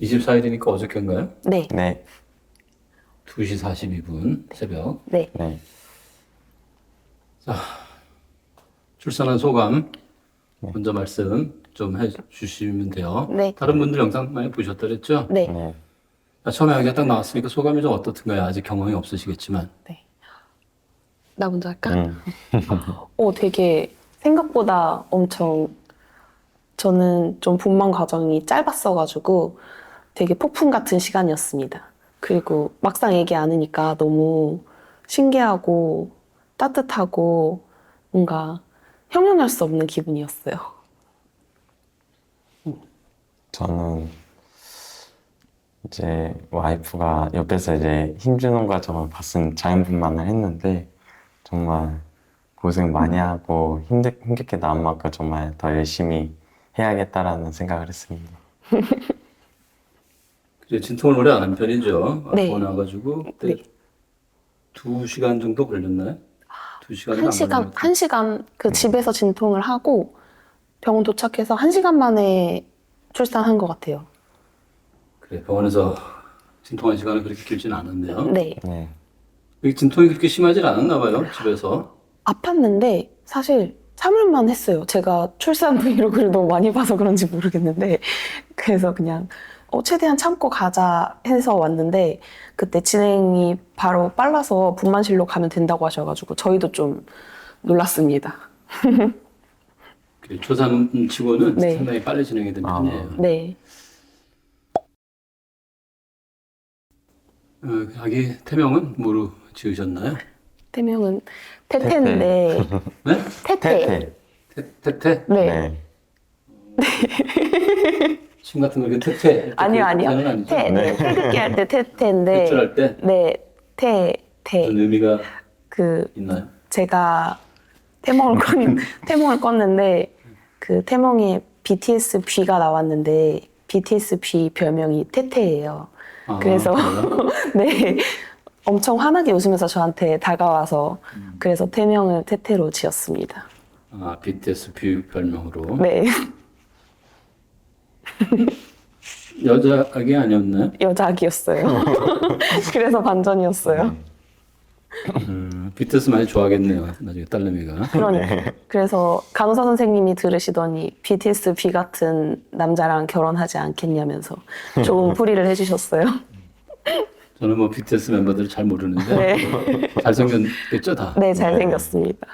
(24일이니까) 어저께인가요? 네. 네. 2시 42분 새벽. 네. 네. 출산한 소감 먼저 말씀 좀 해주시면 돼요. 네. 다른 분들 영상 많이 보셨다 그랬죠? 네. 네. 처음에 아기가 딱 나왔으니까 소감이 좀 어떻든가요? 아직 경험이 없으시겠지만. 네. 나 먼저 할까? 음. 되게 생각보다 엄청 저는 좀 분만 과정이 짧았어가지고 되게 폭풍 같은 시간이었습니다. 그리고 막상 얘기 안 하니까 너무 신기하고 따뜻하고 뭔가 형용할 수 없는 기분이었어요. 저는 이제 와이프가 옆에서 이제 힘주는 과정을 봤은 자연분만을 했는데 정말 고생 많이 하고 힘겹게 나온 만큼 정말 더 열심히 해야겠다라는 생각을 했습니다. 그래, 진통을 오래 안 한 편이죠? 네. 병원 와가지고 그때 네. 2시간 정도 걸렸나요? 2시간은 한 시간 그 집에서 진통을 하고 병원 도착해서 1시간 만에 출산한 것 같아요. 그래, 병원에서 진통한 시간은 그렇게 길지는 않았네요. 네. 네. 여기 진통이 그렇게 심하지 않았나 봐요, 집에서. 아팠는데 사실 참을만 했어요. 제가 출산 브이로그를 너무 많이 봐서 그런지 모르겠는데 그래서 그냥 최대한 참고 가자 해서 왔는데 그때 진행이 바로 빨라서 분만실로 가면 된다고 하셔가지고 저희도 좀 놀랐습니다. 그래, 초산치고는 네. 상당히 빨리 진행이 된 편이에요. 네. 아기 태명은 뭐로 지으셨나요? 태명은 태태인데 네? 태태. 태태? 네. 침 같은 거 이렇게 태태? 아니요. 태는 아니죠? 태. 네. 태극기 할 때 태태인데. 배출할 때? 네. 태. 무슨 의미가 그 있나요? 제가 태몽을 껐는데 그 태몽에 BTS B가 나왔는데 BTS B 별명이 태태예요. 그래서 네 엄청 환하게 웃으면서 저한테 다가와서 그래서 태명을 태태로 지었습니다. BTS 뷰 별명으로. 네. 여자 아기 아니었나요? 여자 아기였어요. 그래서 반전이었어요. BTS 많이 좋아하겠네요. 나중에 딸내미가. 그러니까 그래서 간호사 선생님이 들으시더니 BTS B 같은 남자랑 결혼하지 않겠냐면서 좋은 풀이를 해주셨어요. 저는 뭐 BTS 멤버들을 잘 모르는데 네. 잘생겼겠죠 다? 네, 잘생겼습니다.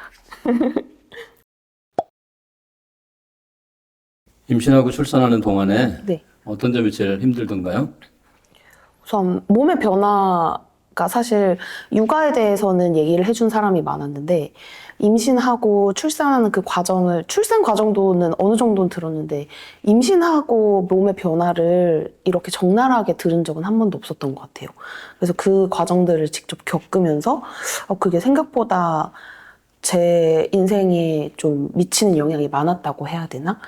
임신하고 출산하는 동안에 네. 어떤 점이 제일 힘들던가요? 우선 몸의 변화가 사실 육아에 대해서는 얘기를 해준 사람이 많았는데 임신하고 출산하는 그 과정을 출산 과정도는 어느 정도는 들었는데 임신하고 몸의 변화를 이렇게 적나라하게 들은 적은 한 번도 없었던 것 같아요. 그래서 그 과정들을 직접 겪으면서 그게 생각보다 제 인생에 좀 미치는 영향이 많았다고 해야 되나?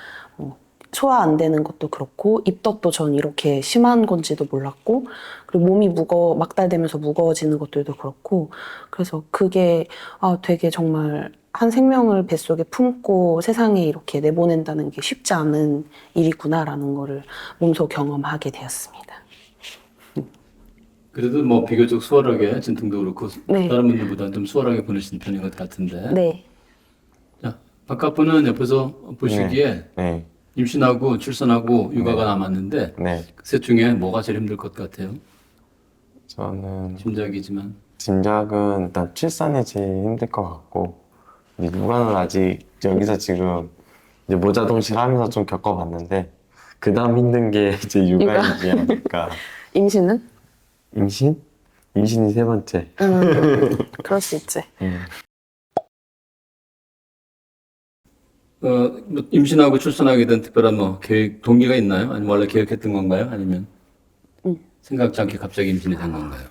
소화 안 되는 것도 그렇고 입덧도 전 이렇게 심한 건지도 몰랐고 그리고 몸이 막달되면서 무거워지는 것들도 그렇고 그래서 그게 되게 정말 한 생명을 뱃속에 품고 세상에 이렇게 내보낸다는 게 쉽지 않은 일이구나라는 거를 몸소 경험하게 되었습니다. 그래도 뭐 비교적 수월하게 진통도 그렇고 네. 다른 분들보다는 좀 수월하게 보내시는 편인 것 같은데. 네. 자, 바깥 분은 옆에서 보시기에 네. 임신하고 출산하고 육아가 남았는데 네. 그 셋 중에 뭐가 제일 힘들 것 같아요? 저는 짐작이지만. 짐작은 일단 출산이 제일 힘들 것 같고 이제 육아는 아직 여기서 지금 이제 모자동실 하면서 좀 겪어봤는데 그 다음 힘든 게 이제 육아이지 않을까. 임신은? 임신? 임신이 3번째. 그럴 수 있지. 뭐 임신하고 출산하게 된 특별한 뭐 계획, 동기가 있나요? 아니면 원래 계획했던 건가요? 아니면 생각지 않게 갑자기 임신이 된 건가요?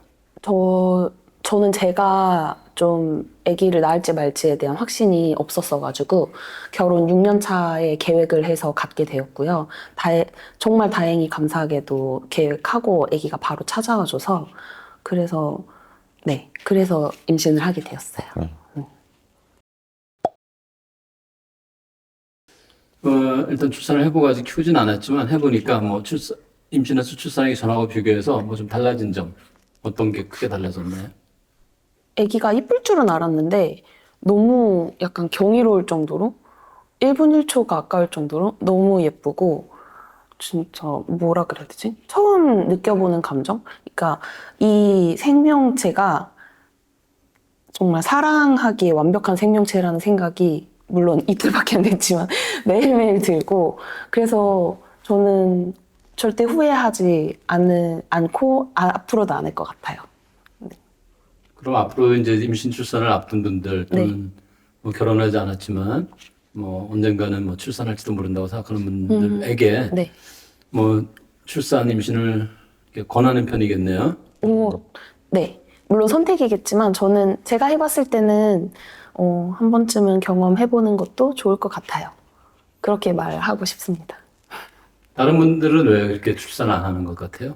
저는 제가 좀 아기를 낳을지 말지에 대한 확신이 없었어가지고 결혼 6년 차에 계획을 해서 갖게 되었고요. 정말 다행히 감사하게도 계획하고 아기가 바로 찾아와줘서 그래서 네, 그래서 임신을 하게 되었어요. 일단 출산을 해보고 아직 키우진 않았지만 해보니까 뭐 임신해서 출산하기 전하고 비교해서 뭐 좀 달라진 점 어떤 게 크게 달라졌나요? 아기가 이쁠 줄은 알았는데 너무 약간 경이로울 정도로 1분 1초가 아까울 정도로 너무 예쁘고 진짜 뭐라 그래야 되지? 처음 느껴보는 감정? 그러니까 이 생명체가 정말 사랑하기에 완벽한 생명체라는 생각이 물론 이틀밖에 안 됐지만 매일매일 들고 그래서 저는 절대 후회하지 않고 앞으로도 안 할 것 같아요. 그럼 앞으로 이제 임신 출산을 앞둔 분들 또는 뭐 결혼하지 않았지만 뭐 언젠가는 뭐 출산할지도 모른다고 생각하는 분들에게 네. 뭐 출산 임신을 이렇게 권하는 편이겠네요. 네. 물론 선택이겠지만 저는 제가 해봤을 때는 한 번쯤은 경험해보는 것도 좋을 것 같아요. 그렇게 말하고 싶습니다. 다른 분들은 왜 그렇게 출산 안 하는 것 같아요?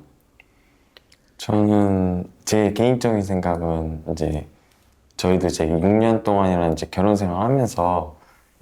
저는 제 개인적인 생각은 이제 저희도 이제 6년 동안이나 이제 결혼 생활하면서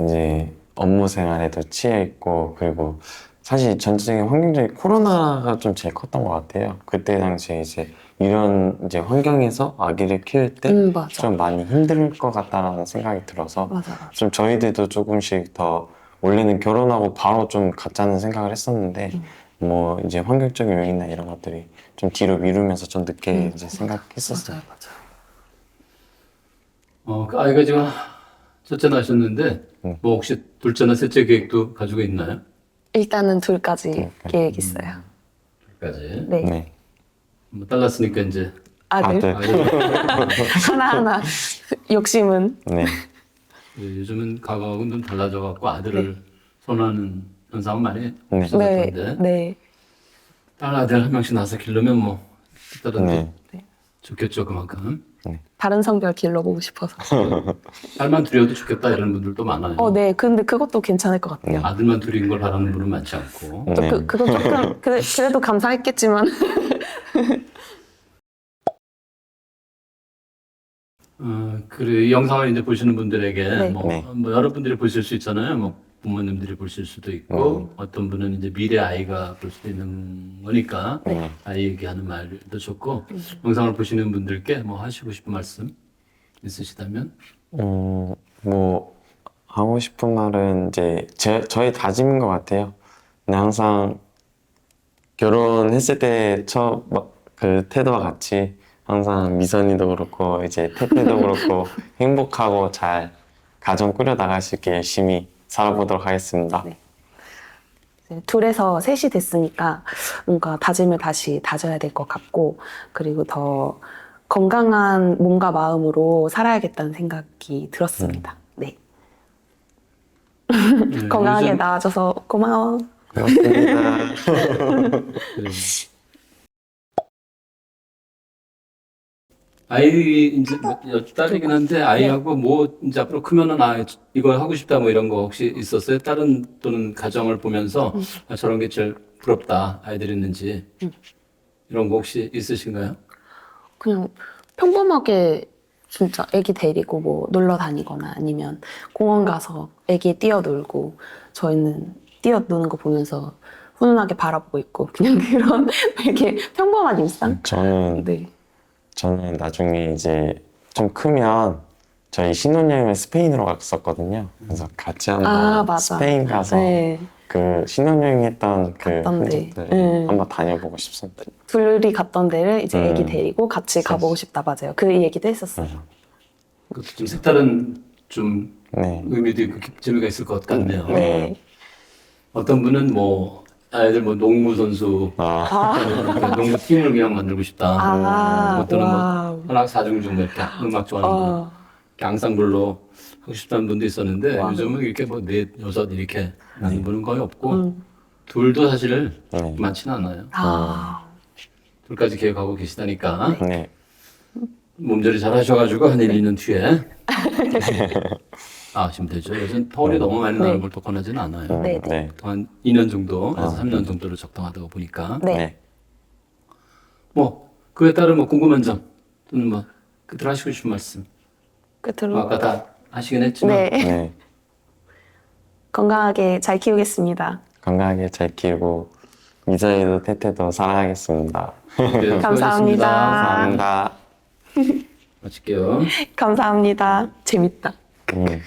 이제 업무 생활에도 치여 있고 그리고 사실 전체적인 환경적인 코로나가 좀 제일 컸던 것 같아요. 그때 당시에 이제 이런 이제 환경에서 아기를 키울 때 맞아. 좀 많이 힘들 것 같다라는 생각이 들어서 맞아. 좀 저희들도 조금씩 더 원래는 결혼하고 바로 좀 갖자는 생각을 했었는데 뭐 이제 환경적인 요인이나 이런 것들이 좀 뒤로 미루면서 좀 늦게 이제 생각했었어요. 맞아요. 그 아이가 지금 첫째 낳으셨는데 뭐 혹시 둘째나 셋째 계획도 가지고 있나요? 일단은 둘까지 계획 있어요. 까지. 네. 네. 뭐 딸났으니까 이제 아들. 아들. 하나하나 욕심은. 네. 요즘은 과거하고는 좀 달라져 갖고 아들을 선호하는 현상은 많이 네. 없어졌던데 네. 딸 아들 한 명씩 낳아서 기르면 뭐 딸은 네. 좋겠죠 그만큼. 다른 성별 길러보고 싶어서. 딸만 둘이어도 좋겠다 이런 분들도 많아요. 네. 근데 그것도 괜찮을 것 같아요. 아들만 둘인 걸 바라는 분은 많지 않고. 네. 그거 조금 그래도 감사했겠지만. 그리고 이 영상을 이제 보시는 분들에게 네. 뭐 여러분들이 보실 수 있잖아요. 뭐 부모님들이 보실 수도 있고 어떤 분은 이제 미래 아이가 볼 수도 있는 거니까 아이 얘기하는 말도 좋고 영상을 보시는 분들께 뭐 하시고 싶은 말씀 있으시다면 뭐 하고 싶은 말은 이제 저의 다짐인 것 같아요. 근데 항상 결혼했을 때 그 태도와 같이 항상 미선이도 그렇고 이제 태태도 그렇고 행복하고 잘 가정 꾸려 나갈 수 있게 열심히 살아보도록 하겠습니다. 네. 둘에서 셋이 됐으니까 뭔가 다짐을 다시 다져야 될 것 같고 그리고 더 건강한 몸과 마음으로 살아야겠다는 생각이 들었습니다. 네. 건강하게 요즘- 나아져서 고마워. 고맙습니다. 네. 아이 이제 딸이긴 한데 아이하고 뭐 이제 앞으로 크면은 이거 하고 싶다 뭐 이런 거 혹시 있었어요? 딸은 또는 가정을 보면서 저런 게 제일 부럽다 아이들 있는지 이런 거 혹시 있으신가요? 그냥 평범하게 진짜 애기 데리고 뭐 놀러 다니거나 아니면 공원 가서 애기 뛰어놀고 저희는 뛰어노는 거 보면서 훈훈하게 바라보고 있고 그냥 그런 되게 평범한 일상? 네. 저는 나중에 이제 좀 크면 저희 신혼여행을 스페인으로 갔었거든요. 그래서 같이 한번 맞아. 스페인 가서 네. 그 신혼여행 했던 그 갔던 데. 흔적들을 한번 다녀보고 싶습니다. 둘이 갔던 데를 이제 애기 데리고 같이 가보고 싶다 맞아요. 그 얘기도 했었어요. 그것도 좀 색다른 좀 네. 의미도 있고 재미가 있을 것 같네요. 네. 어떤 분은 뭐 아이들 뭐 농구 선수 농구 팀을 그냥 만들고 싶다. 어떤 와우. 뭐 현악 사중중 뭐 이렇게 음악 좋아하는 분 이렇게 앙상블로 하고 싶다는 분도 있었는데 요즘은 이렇게 뭐 넷 여섯 이렇게 하는 분은 거의 없고 둘도 사실 많지는 않아요. 둘까지 계획하고 계시다니까 네. 몸조리 잘 하셔가지고 한 1, 2년 뒤에 나가시면 되죠. 요즘 터울이 너무 많이 나는 걸 또 권하지는 않아요. 네. 네. 한 2년 정도에서 3년 정도로 적당하다고 보니까 네. 네. 뭐 그에 따른 뭐 궁금한 점 또는 뭐 끝으로 하시고 싶은 말씀. 끝으로 아까 다 하시긴 했지만 네. 네, 건강하게 잘 키우겠습니다. 건강하게 잘 키우고 이자이도 태태도 사랑하겠습니다. 네, 감사합니다. 수고하셨습니다. 감사합니다. 마칠게요. 감사합니다. 재밌다. 음.